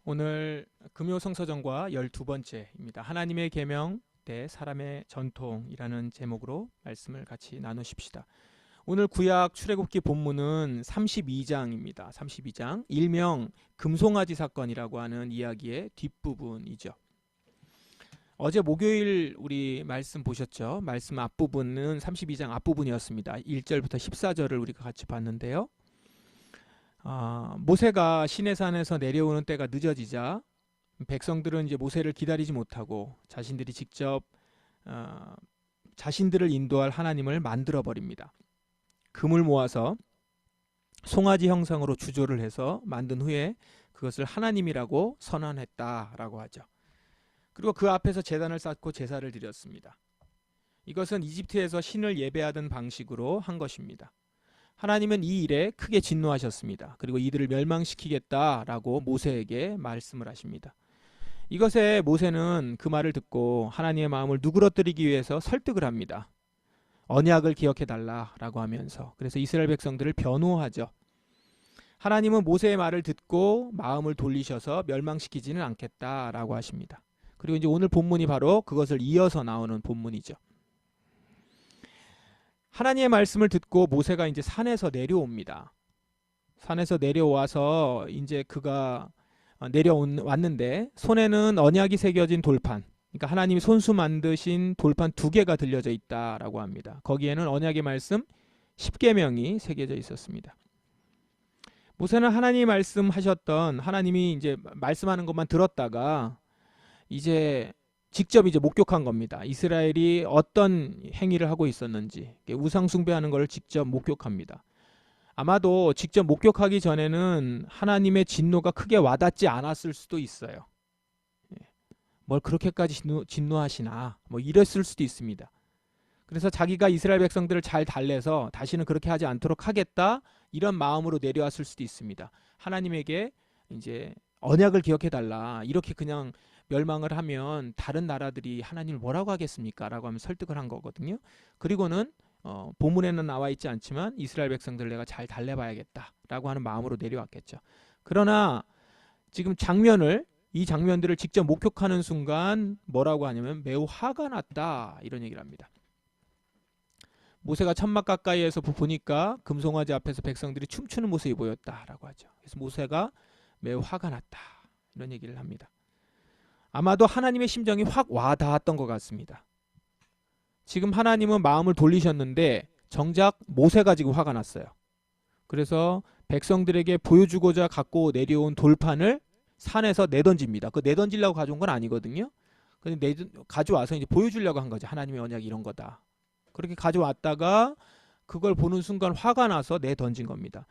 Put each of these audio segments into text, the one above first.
오늘 금요성서전과 12번째입니다. 하나님의 계명 대 사람의 전통이라는 제목으로 말씀을 같이 나누십시다. 오늘 구약 출애굽기 본문은 32장입니다. 32장, 일명 금송아지 사건이라고 하는 이야기의 뒷부분이죠. 어제 목요일 우리 말씀 보셨죠? 말씀 앞부분은 32장 앞부분이었습니다. 1절부터 14절을 우리가 같이 봤는데요. 모세가 시내산에서 내려오는 때가 늦어지자 백성들은 이제 모세를 기다리지 못하고 자신들이 직접 자신들을 인도할 하나님을 만들어 버립니다. 금을 모아서 송아지 형상으로 주조를 해서 만든 후에 그것을 하나님이라고 선언했다라고 하죠. 그리고 그 앞에서 제단을 쌓고 제사를 드렸습니다. 이것은 이집트에서 신을 예배하던 방식으로 한 것입니다. 하나님은 이 일에 크게 진노하셨습니다. 그리고 이들을 멸망시키겠다라고 모세에게 말씀을 하십니다. 이것에 모세는 그 말을 듣고 하나님의 마음을 누그러뜨리기 위해서 설득을 합니다. 언약을 기억해달라라고 하면서. 그래서 이스라엘 백성들을 변호하죠. 하나님은 모세의 말을 듣고 마음을 돌리셔서 멸망시키지는 않겠다라고 하십니다. 그리고 이제 오늘 본문이 바로 그것을 이어서 나오는 본문이죠. 하나님의 말씀을 듣고 모세가 이제 산에서 내려옵니다. 산에서 내려와서 이제 그가 내려왔는데 손에는 언약이 새겨진 돌판, 그러니까 하나님이 손수 만드신 돌판 2개가 들려져 있다라고 합니다. 거기에는 언약의 말씀 10계명이 새겨져 있었습니다. 모세는 하나님이 말씀하셨던 하나님이 이제 말씀하는 것만 들었다가 이제 직접 이제 목격한 겁니다. 이스라엘이 어떤 행위를 하고 있었는지 우상 숭배하는 걸 직접 목격합니다. 아마도 직접 목격하기 전에는 하나님의 진노가 크게 와닿지 않았을 수도 있어요. 뭘 그렇게까지 진노하시나 뭐 이랬을 수도 있습니다. 그래서 자기가 이스라엘 백성들을 잘 달래서 다시는 그렇게 하지 않도록 하겠다 이런 마음으로 내려왔을 수도 있습니다. 하나님에게 이제 언약을 기억해달라 이렇게 그냥 멸망을 하면 다른 나라들이 하나님을 뭐라고 하겠습니까? 라고 하면 설득을 한 거거든요. 그리고는 본문에는 나와 있지 않지만 이스라엘 백성들 내가 잘 달래봐야겠다 라고 하는 마음으로 내려왔겠죠. 그러나 지금 이 장면들을 직접 목격하는 순간 뭐라고 하냐면 매우 화가 났다 이런 얘기를 합니다. 모세가 천막 가까이에서 보니까 금송아지 앞에서 백성들이 춤추는 모습이 보였다라고 하죠. 그래서 모세가 매우 화가 났다 이런 얘기를 합니다. 아마도 하나님의 심정이 확 와닿았던 것 같습니다. 지금 하나님은 마음을 돌리셨는데 정작 모세가 지금 화가 났어요. 그래서 백성들에게 보여주고자 갖고 내려온 돌판을 산에서 내던집니다. 그 내던지려고 가져온 건 아니거든요. 근데 가져와서 이제 보여주려고 한 거죠. 하나님의 언약이 이런 거다. 그렇게 가져왔다가 그걸 보는 순간 화가 나서 내던진 겁니다.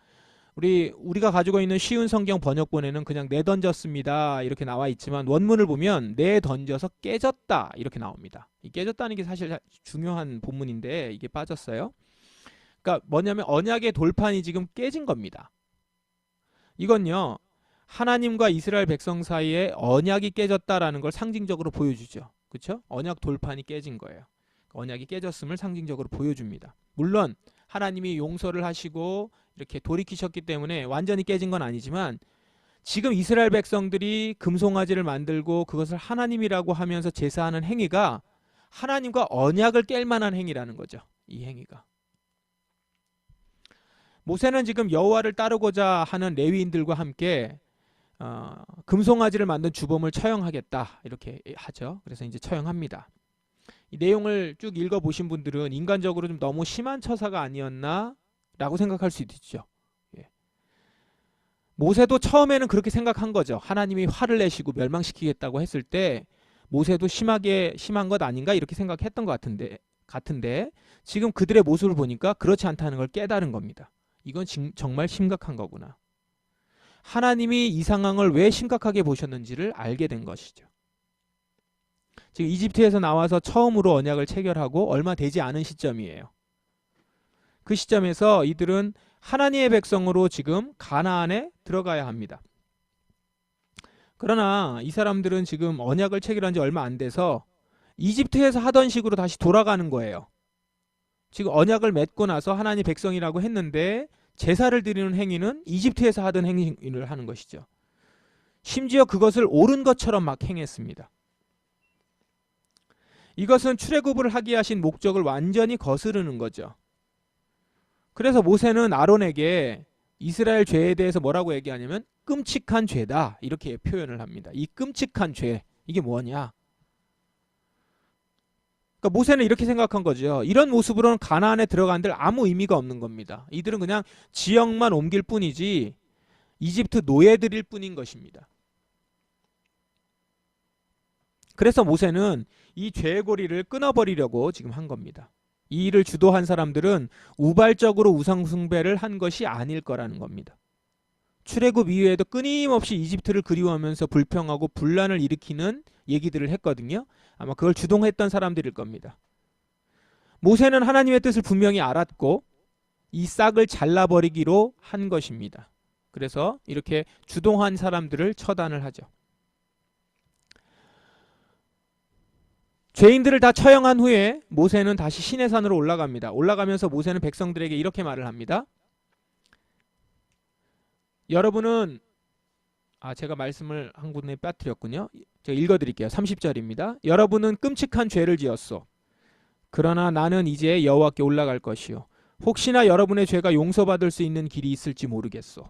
우리가 가지고 있는 쉬운 성경 번역본에는 그냥 내던졌습니다 이렇게 나와 있지만 원문을 보면 내던져서 깨졌다 이렇게 나옵니다. 이 깨졌다는 게 사실 중요한 본문인데 이게 빠졌어요. 그러니까 뭐냐면 언약의 돌판이 지금 깨진 겁니다. 이건요 하나님과 이스라엘 백성 사이에 언약이 깨졌다라는 걸 상징적으로 보여주죠. 그렇죠? 언약 돌판이 깨진 거예요. 언약이 깨졌음을 상징적으로 보여줍니다. 물론 하나님이 용서를 하시고 이렇게 돌이키셨기 때문에 완전히 깨진 건 아니지만 지금 이스라엘 백성들이 금송아지를 만들고 그것을 하나님이라고 하면서 제사하는 행위가 하나님과 언약을 깰 만한 행위라는 거죠. 이 행위가. 모세는 지금 여호와를 따르고자 하는 레위인들과 함께 금송아지를 만든 주범을 처형하겠다 이렇게 하죠. 그래서 이제 처형합니다. 이 내용을 쭉 읽어보신 분들은 인간적으로 좀 너무 심한 처사가 아니었나 라고 생각할 수도 있죠. 모세도 처음에는 그렇게 생각한 거죠. 하나님이 화를 내시고 멸망시키겠다고 했을 때 모세도 심한 것 아닌가 이렇게 생각했던 것 같은데 지금 그들의 모습을 보니까 그렇지 않다는 걸 깨달은 겁니다. 이건 정말 심각한 거구나. 하나님이 이 상황을 왜 심각하게 보셨는지를 알게 된 것이죠. 지금 이집트에서 나와서 처음으로 언약을 체결하고 얼마 되지 않은 시점이에요. 그 시점에서 이들은 하나님의 백성으로 지금 가나안에 들어가야 합니다. 그러나 이 사람들은 지금 언약을 체결한 지 얼마 안 돼서 이집트에서 하던 식으로 다시 돌아가는 거예요. 지금 언약을 맺고 나서 하나님 백성이라고 했는데 제사를 드리는 행위는 이집트에서 하던 행위를 하는 것이죠. 심지어 그것을 옳은 것처럼 막 행했습니다. 이것은 출애굽을 하게 하신 목적을 완전히 거스르는 거죠. 그래서 모세는 아론에게 이스라엘 죄에 대해서 뭐라고 얘기하냐면 끔찍한 죄다 이렇게 표현을 합니다. 이 끔찍한 죄 이게 뭐냐? 그러니까 모세는 이렇게 생각한 거죠. 이런 모습으로는 가나안에 들어간들 아무 의미가 없는 겁니다. 이들은 그냥 지역만 옮길 뿐이지 이집트 노예들일 뿐인 것입니다. 그래서 모세는 이 죄의 고리를 끊어버리려고 지금 한 겁니다. 이 일을 주도한 사람들은 우발적으로 우상숭배를 한 것이 아닐 거라는 겁니다. 출애굽 이후에도 끊임없이 이집트를 그리워하면서 불평하고 분란을 일으키는 얘기들을 했거든요. 아마 그걸 주동했던 사람들일 겁니다. 모세는 하나님의 뜻을 분명히 알았고 이 싹을 잘라버리기로 한 것입니다. 그래서 이렇게 주동한 사람들을 처단을 하죠. 죄인들을 다 처형한 후에 모세는 다시 시내산으로 올라갑니다. 올라가면서 모세는 백성들에게 이렇게 말을 합니다. 여러분은 제가 말씀을 한 군데 빠뜨렸군요. 제가 읽어드릴게요. 30절입니다. 여러분은 끔찍한 죄를 지었소. 그러나 나는 이제 여호와께 올라갈 것이요. 혹시나 여러분의 죄가 용서받을 수 있는 길이 있을지 모르겠소.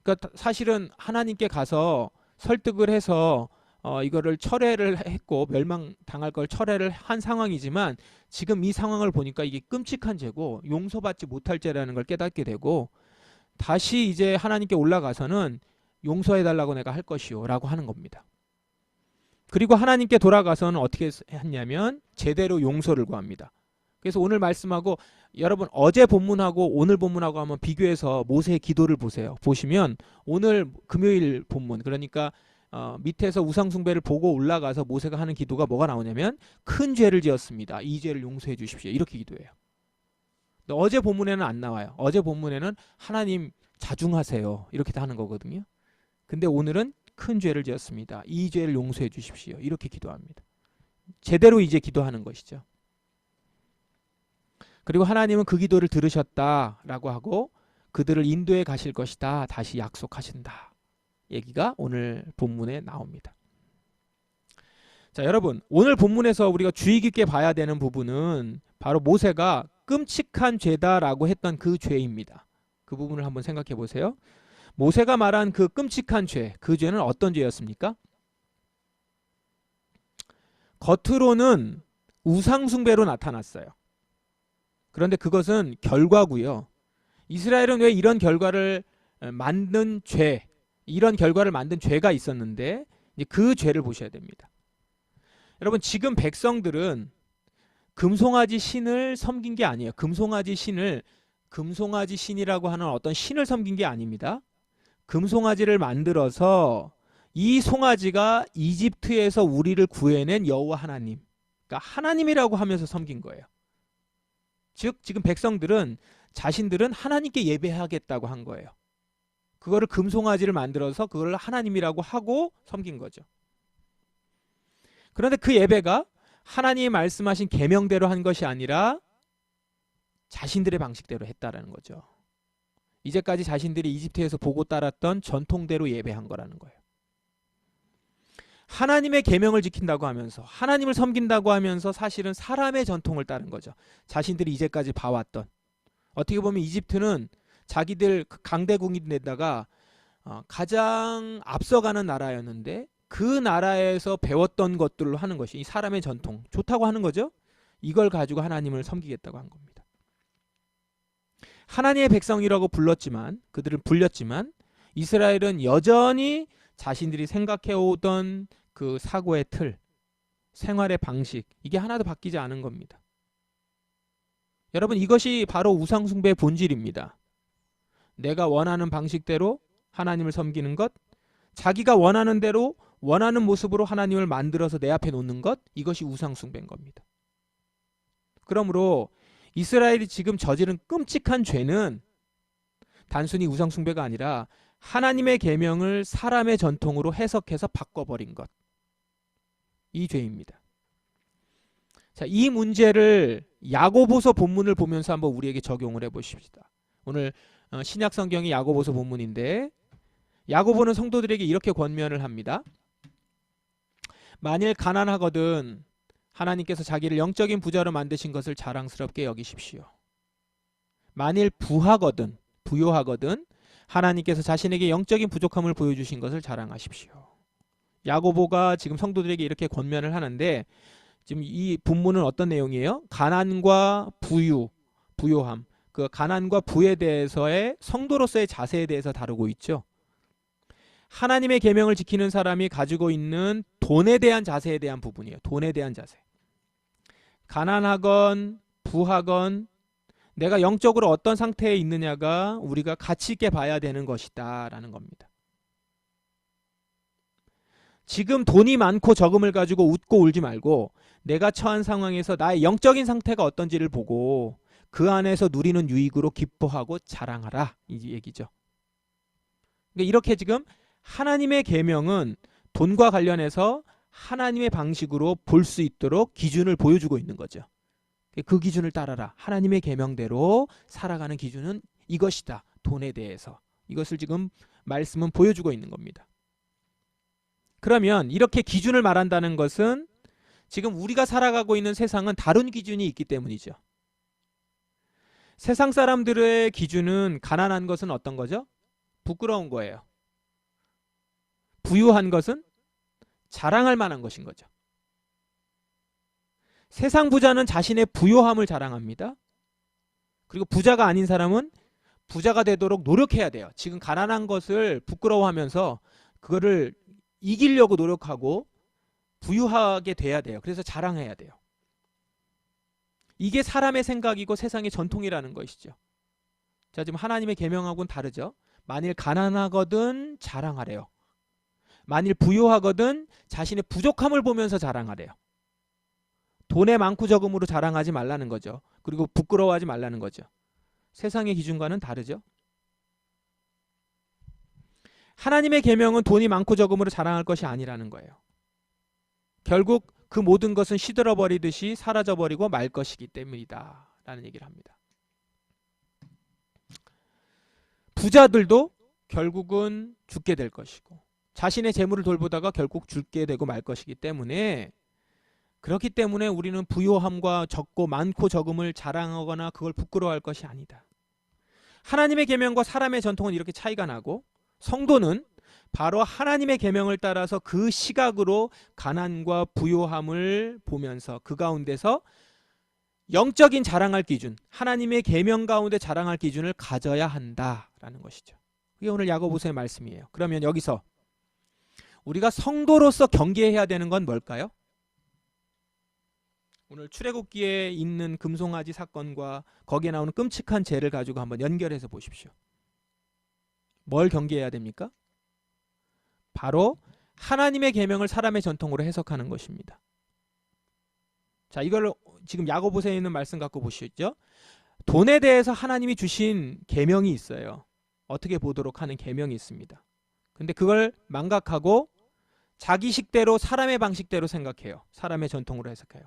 그러니까 사실은 하나님께 가서 설득을 해서 이거를 철회를 했고 멸망당할 걸 철회를 한 상황이지만 지금 이 상황을 보니까 이게 끔찍한 죄고 용서받지 못할 죄라는 걸 깨닫게 되고 다시 이제 하나님께 올라가서는 용서해달라고 내가 할 것이요 라고 하는 겁니다. 그리고 하나님께 돌아가서는 어떻게 했냐면 제대로 용서를 구합니다. 그래서 오늘 말씀하고 여러분 어제 본문하고 오늘 본문하고 한번 비교해서 모세의 기도를 보세요. 보시면 오늘 금요일 본문 그러니까 밑에서 우상숭배를 보고 올라가서 모세가 하는 기도가 뭐가 나오냐면 큰 죄를 지었습니다. 이 죄를 용서해 주십시오. 이렇게 기도해요. 어제 본문에는 안 나와요. 어제 본문에는 하나님 자중하세요. 이렇게 다 하는 거거든요. 근데 오늘은 큰 죄를 지었습니다. 이 죄를 용서해 주십시오. 이렇게 기도합니다. 제대로 이제 기도하는 것이죠. 그리고 하나님은 그 기도를 들으셨다라고 하고 그들을 인도해 가실 것이다. 다시 약속하신다. 얘기가 오늘 본문에 나옵니다. 자, 여러분 오늘 본문에서 우리가 주의 깊게 봐야 되는 부분은 바로 모세가 끔찍한 죄다라고 했던 그 죄입니다. 그 부분을 한번 생각해 보세요. 모세가 말한 그 끔찍한 죄, 그 죄는 어떤 죄였습니까? 겉으로는 우상숭배로 나타났어요. 그런데 그것은 결과고요. 이스라엘은 왜 이런 결과를 만든 죄, 이런 결과를 만든 죄가 있었는데 이제 그 죄를 보셔야 됩니다. 여러분 지금 백성들은 금송아지 신을 섬긴 게 아니에요. 금송아지 신이라고 하는 어떤 신을 섬긴 게 아닙니다. 금송아지를 만들어서 이 송아지가 이집트에서 우리를 구해낸 여호와 하나님, 그러니까 하나님이라고 하면서 섬긴 거예요. 즉 지금 백성들은 자신들은 하나님께 예배하겠다고 한 거예요. 그거를 금송아지를 만들어서 그걸 하나님이라고 하고 섬긴 거죠. 그런데 그 예배가 하나님이 말씀하신 계명대로 한 것이 아니라 자신들의 방식대로 했다라는 거죠. 이제까지 자신들이 이집트에서 보고 따랐던 전통대로 예배한 거라는 거예요. 하나님의 계명을 지킨다고 하면서 하나님을 섬긴다고 하면서 사실은 사람의 전통을 따른 거죠. 자신들이 이제까지 봐왔던. 어떻게 보면 이집트는 자기들 강대국인데다가 가장 앞서가는 나라였는데 그 나라에서 배웠던 것들로 하는 것이 이 사람의 전통 좋다고 하는 거죠. 이걸 가지고 하나님을 섬기겠다고 한 겁니다. 하나님의 백성이라고 그들을 불렸지만 이스라엘은 여전히 자신들이 생각해오던 그 사고의 틀, 생활의 방식 이게 하나도 바뀌지 않은 겁니다. 여러분 이것이 바로 우상숭배의 본질입니다. 내가 원하는 방식대로 하나님을 섬기는 것, 자기가 원하는 대로 원하는 모습으로 하나님을 만들어서 내 앞에 놓는 것, 이것이 우상숭배인 겁니다. 그러므로 이스라엘이 지금 저지른 끔찍한 죄는 단순히 우상숭배가 아니라 하나님의 계명을 사람의 전통으로 해석해서 바꿔버린 것, 이 죄입니다. 자, 이 문제를 야고보서 본문을 보면서 한번 우리에게 적용을 해보십시다. 오늘 신약 성경이 야고보서 본문인데 야고보는 성도들에게 이렇게 권면을 합니다. 만일 가난하거든 하나님께서 자기를 영적인 부자로 만드신 것을 자랑스럽게 여기십시오. 만일 부유하거든 하나님께서 자신에게 영적인 부족함을 보여주신 것을 자랑하십시오. 야고보가 지금 성도들에게 이렇게 권면을 하는데 지금 이 본문은 어떤 내용이에요? 가난과 부요함. 그 가난과 부에 대해서의 성도로서의 자세에 대해서 다루고 있죠. 하나님의 계명을 지키는 사람이 가지고 있는 돈에 대한 자세에 대한 부분이에요. 돈에 대한 자세. 가난하건 부하건 내가 영적으로 어떤 상태에 있느냐가 우리가 가치 있게 봐야 되는 것이다 라는 겁니다. 지금 돈이 많고 적음을 가지고 웃고 울지 말고 내가 처한 상황에서 나의 영적인 상태가 어떤지를 보고 그 안에서 누리는 유익으로 기뻐하고 자랑하라 이 얘기죠. 그러니까 이렇게 지금 하나님의 계명은 돈과 관련해서 하나님의 방식으로 볼 수 있도록 기준을 보여주고 있는 거죠. 그 기준을 따라라. 하나님의 계명대로 살아가는 기준은 이것이다. 돈에 대해서. 이것을 지금 말씀은 보여주고 있는 겁니다. 그러면 이렇게 기준을 말한다는 것은 지금 우리가 살아가고 있는 세상은 다른 기준이 있기 때문이죠. 세상 사람들의 기준은 가난한 것은 어떤 거죠? 부끄러운 거예요. 부유한 것은 자랑할 만한 것인 거죠. 세상 부자는 자신의 부요함을 자랑합니다. 그리고 부자가 아닌 사람은 부자가 되도록 노력해야 돼요. 지금 가난한 것을 부끄러워하면서 그거를 이기려고 노력하고 부유하게 돼야 돼요. 그래서 자랑해야 돼요. 이게 사람의 생각이고 세상의 전통이라는 것이죠. 자, 지금 하나님의 계명하고는 다르죠. 만일 가난하거든 자랑하래요. 만일 부유하거든 자신의 부족함을 보면서 자랑하래요. 돈에 많고 적음으로 자랑하지 말라는 거죠. 그리고 부끄러워하지 말라는 거죠. 세상의 기준과는 다르죠. 하나님의 계명은 돈이 많고 적음으로 자랑할 것이 아니라는 거예요. 결국 그 모든 것은 시들어버리듯이 사라져버리고 말 것이기 때문이다 라는 얘기를 합니다. 부자들도 결국은 죽게 될 것이고 자신의 재물을 돌보다가 결국 죽게 되고 말 것이기 때문에 그렇기 때문에 우리는 부요함과 적고 많고 적음을 자랑하거나 그걸 부끄러워할 것이 아니다. 하나님의 계명과 사람의 전통은 이렇게 차이가 나고 성도는 바로 하나님의 계명을 따라서 그 시각으로 가난과 부요함을 보면서 그 가운데서 영적인 자랑할 기준, 하나님의 계명 가운데 자랑할 기준을 가져야 한다라는 것이죠. 그게 오늘 야고보서의 말씀이에요. 그러면 여기서 우리가 성도로서 경계해야 되는 건 뭘까요? 오늘 출애굽기에 있는 금송아지 사건과 거기에 나오는 끔찍한 죄를 가지고 한번 연결해서 보십시오. 뭘 경계해야 됩니까? 바로 하나님의 계명을 사람의 전통으로 해석하는 것입니다. 자, 이걸 지금 야고보서에 있는 말씀 갖고 보시죠. 돈에 대해서 하나님이 주신 계명이 있어요. 어떻게 보도록 하는 계명이 있습니다. 근데 그걸 망각하고 자기 식대로 사람의 방식대로 생각해요. 사람의 전통으로 해석해요.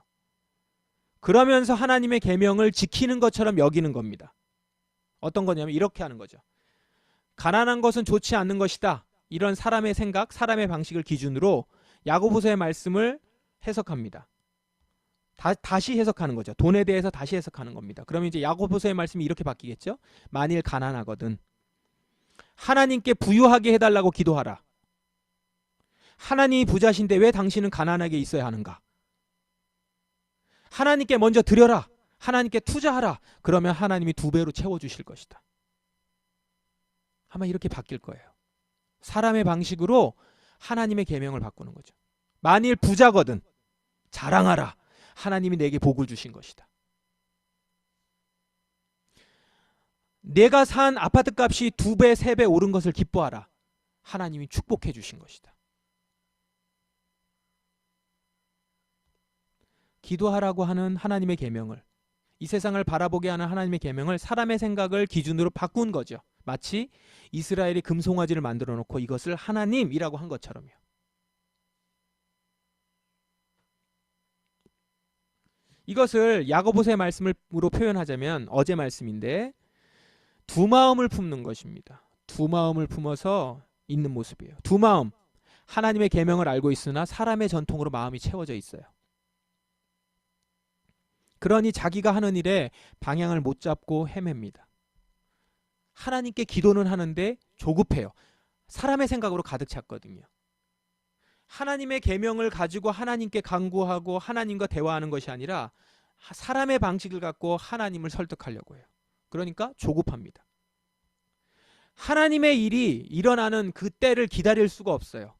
그러면서 하나님의 계명을 지키는 것처럼 여기는 겁니다. 어떤 거냐면 이렇게 하는 거죠. 가난한 것은 좋지 않는 것이다. 이런 사람의 생각, 사람의 방식을 기준으로 야고보서의 말씀을 해석합니다. 다시 해석하는 거죠. 돈에 대해서 다시 해석하는 겁니다. 그러면 이제 야고보서의 말씀이 이렇게 바뀌겠죠. 만일 가난하거든 하나님께 부유하게 해달라고 기도하라. 하나님이 부자신데 왜 당신은 가난하게 있어야 하는가? 하나님께 먼저 드려라. 하나님께 투자하라. 그러면 하나님이 2배로 채워주실 것이다. 아마 이렇게 바뀔 거예요. 사람의 방식으로 하나님의 계명을 바꾸는 거죠. 만일 부자거든 자랑하라. 하나님이 내게 복을 주신 것이다. 내가 산 아파트 값이 2배, 3배 오른 것을 기뻐하라. 하나님이 축복해 주신 것이다. 기도하라고 하는 하나님의 계명을, 이 세상을 바라보게 하는 하나님의 계명을 사람의 생각을 기준으로 바꾼 거죠. 마치 이스라엘이 금송아지를 만들어 놓고 이것을 하나님이라고 한 것처럼요. 이것을 야고보서의 말씀으로 표현하자면 어제 말씀인데 두 마음을 품는 것입니다. 두 마음을 품어서 있는 모습이에요. 두 마음, 하나님의 계명을 알고 있으나 사람의 전통으로 마음이 채워져 있어요. 그러니 자기가 하는 일에 방향을 못 잡고 헤맵니다. 하나님께 기도는 하는데 조급해요. 사람의 생각으로 가득 찼거든요. 하나님의 계명을 가지고 하나님께 간구하고 하나님과 대화하는 것이 아니라 사람의 방식을 갖고 하나님을 설득하려고 해요. 그러니까 조급합니다. 하나님의 일이 일어나는 그 때를 기다릴 수가 없어요.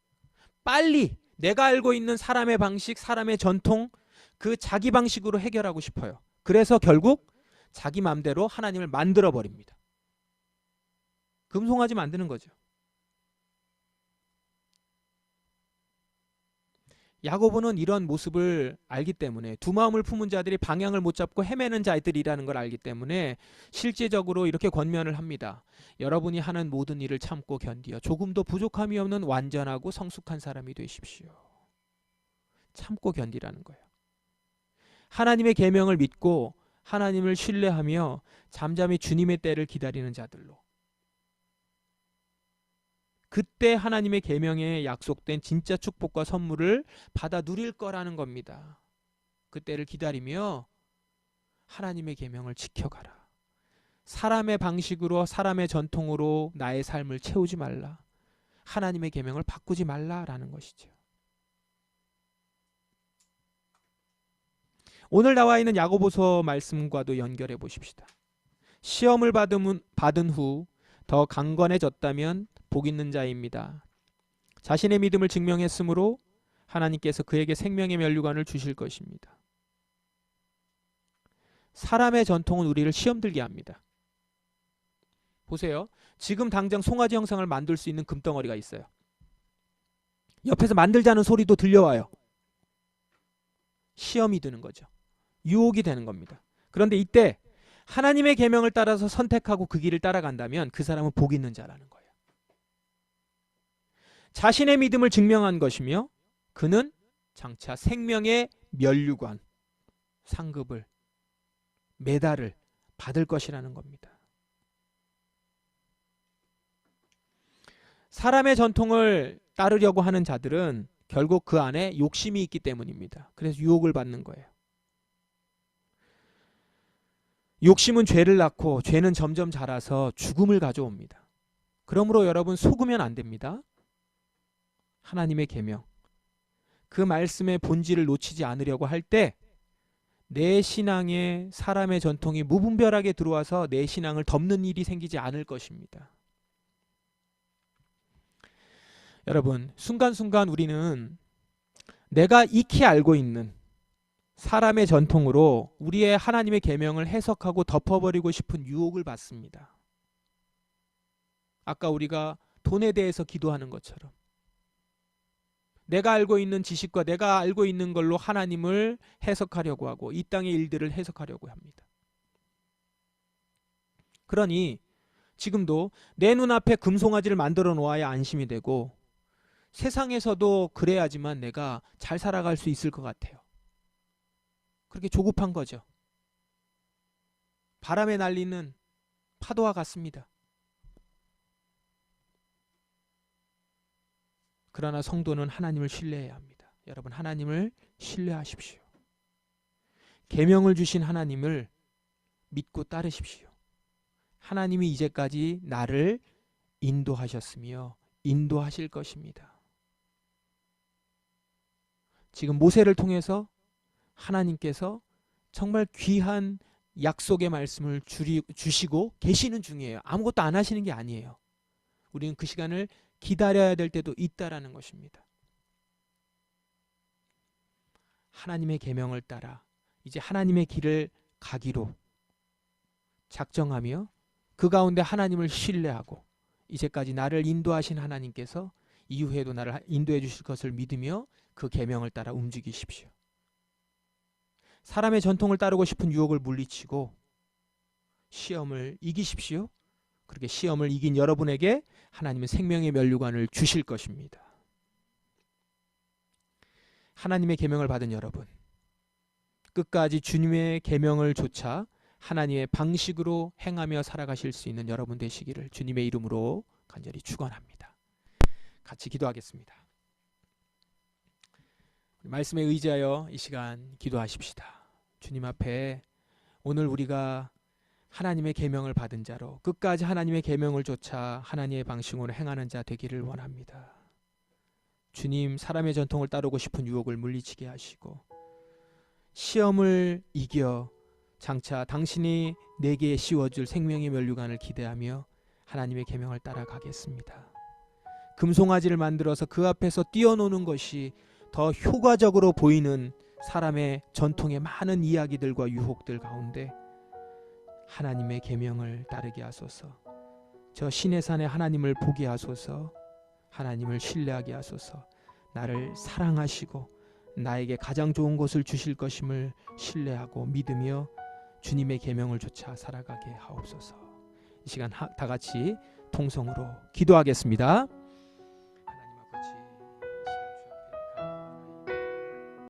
빨리 내가 알고 있는 사람의 방식, 사람의 전통, 그 자기 방식으로 해결하고 싶어요. 그래서 결국 자기 마음대로 하나님을 만들어 버립니다. 금송아지 만드는 거죠. 야고보는 이런 모습을 알기 때문에, 두 마음을 품은 자들이 방향을 못 잡고 헤매는 자들이라는 걸 알기 때문에 실제적으로 이렇게 권면을 합니다. 여러분이 하는 모든 일을 참고 견디어 조금도 부족함이 없는 완전하고 성숙한 사람이 되십시오. 참고 견디라는 거예요. 하나님의 계명을 믿고 하나님을 신뢰하며 잠잠히 주님의 때를 기다리는 자들로, 그때 하나님의 계명에 약속된 진짜 축복과 선물을 받아 누릴 거라는 겁니다. 그때를 기다리며 하나님의 계명을 지켜가라. 사람의 방식으로, 사람의 전통으로 나의 삶을 채우지 말라. 하나님의 계명을 바꾸지 말라라는 것이죠. 오늘 나와 있는 야고보서 말씀과도 연결해 보십시다. 시험을 받은 후 더 강건해졌다면 복 있는 자입니다. 자신의 믿음을 증명했으므로 하나님께서 그에게 생명의 면류관을 주실 것입니다. 사람의 전통은 우리를 시험 들게 합니다. 보세요. 지금 당장 송아지 형상을 만들 수 있는 금덩어리가 있어요. 옆에서 만들자는 소리도 들려와요. 시험이 드는 거죠. 유혹이 되는 겁니다. 그런데 이때 하나님의 계명을 따라서 선택하고 그 길을 따라간다면 그 사람은 복 있는 자라는 거예요. 자신의 믿음을 증명한 것이며 그는 장차 생명의 면류관, 상급을, 메달을 받을 것이라는 겁니다. 사람의 전통을 따르려고 하는 자들은 결국 그 안에 욕심이 있기 때문입니다. 그래서 유혹을 받는 거예요. 욕심은 죄를 낳고 죄는 점점 자라서 죽음을 가져옵니다. 그러므로 여러분 속으면 안 됩니다. 하나님의 계명, 그 말씀의 본질을 놓치지 않으려고 할 때 내 신앙에 사람의 전통이 무분별하게 들어와서 내 신앙을 덮는 일이 생기지 않을 것입니다. 여러분, 순간순간 우리는 내가 익히 알고 있는 사람의 전통으로 우리의 하나님의 계명을 해석하고 덮어버리고 싶은 유혹을 받습니다. 아까 우리가 돈에 대해서 기도하는 것처럼 내가 알고 있는 지식과 내가 알고 있는 걸로 하나님을 해석하려고 하고 이 땅의 일들을 해석하려고 합니다. 그러니 지금도 내 눈앞에 금송아지를 만들어 놓아야 안심이 되고 세상에서도 그래야지만 내가 잘 살아갈 수 있을 것 같아요. 그렇게 조급한 거죠. 바람에 날리는 파도와 같습니다. 그러나 성도는 하나님을 신뢰해야 합니다. 여러분, 하나님을 신뢰하십시오. 계명을 주신 하나님을 믿고 따르십시오. 하나님이 이제까지 나를 인도하셨으며 인도하실 것입니다. 지금 모세를 통해서 하나님께서 정말 귀한 약속의 말씀을 주시고 계시는 중이에요. 아무것도 안 하시는 게 아니에요. 우리는 그 시간을 기다려야 될 때도 있다라는 것입니다. 하나님의 계명을 따라 이제 하나님의 길을 가기로 작정하며 그 가운데 하나님을 신뢰하고 이제까지 나를 인도하신 하나님께서 이후에도 나를 인도해 주실 것을 믿으며 그 계명을 따라 움직이십시오. 사람의 전통을 따르고 싶은 유혹을 물리치고 시험을 이기십시오. 그렇게 시험을 이긴 여러분에게 하나님은 생명의 면류관을 주실 것입니다. 하나님의 계명을 받은 여러분, 끝까지 주님의 계명을 좇아 하나님의 방식으로 행하며 살아가실 수 있는 여러분 되시기를 주님의 이름으로 간절히 축원합니다. 같이 기도하겠습니다. 말씀에 의지하여 이 시간 기도하십시다. 주님 앞에 오늘 우리가 하나님의 계명을 받은 자로 끝까지 하나님의 계명을 좇아 하나님의 방식으로 행하는 자 되기를 원합니다. 주님, 사람의 전통을 따르고 싶은 유혹을 물리치게 하시고 시험을 이겨 장차 당신이 내게 씌워줄 생명의 면류관을 기대하며 하나님의 계명을 따라가겠습니다. 금송아지를 만들어서 그 앞에서 뛰어노는 것이 더 효과적으로 보이는 사람의 전통의 많은 이야기들과 유혹들 가운데 하나님의 계명을 따르게 하소서. 저 시내산에 하나님을 보게 하소서. 하나님을 신뢰하게 하소서. 나를 사랑하시고 나에게 가장 좋은 것을 주실 것임을 신뢰하고 믿으며 주님의 계명을 좇아 살아가게 하옵소서. 이 시간 다 같이 통성으로 기도하겠습니다.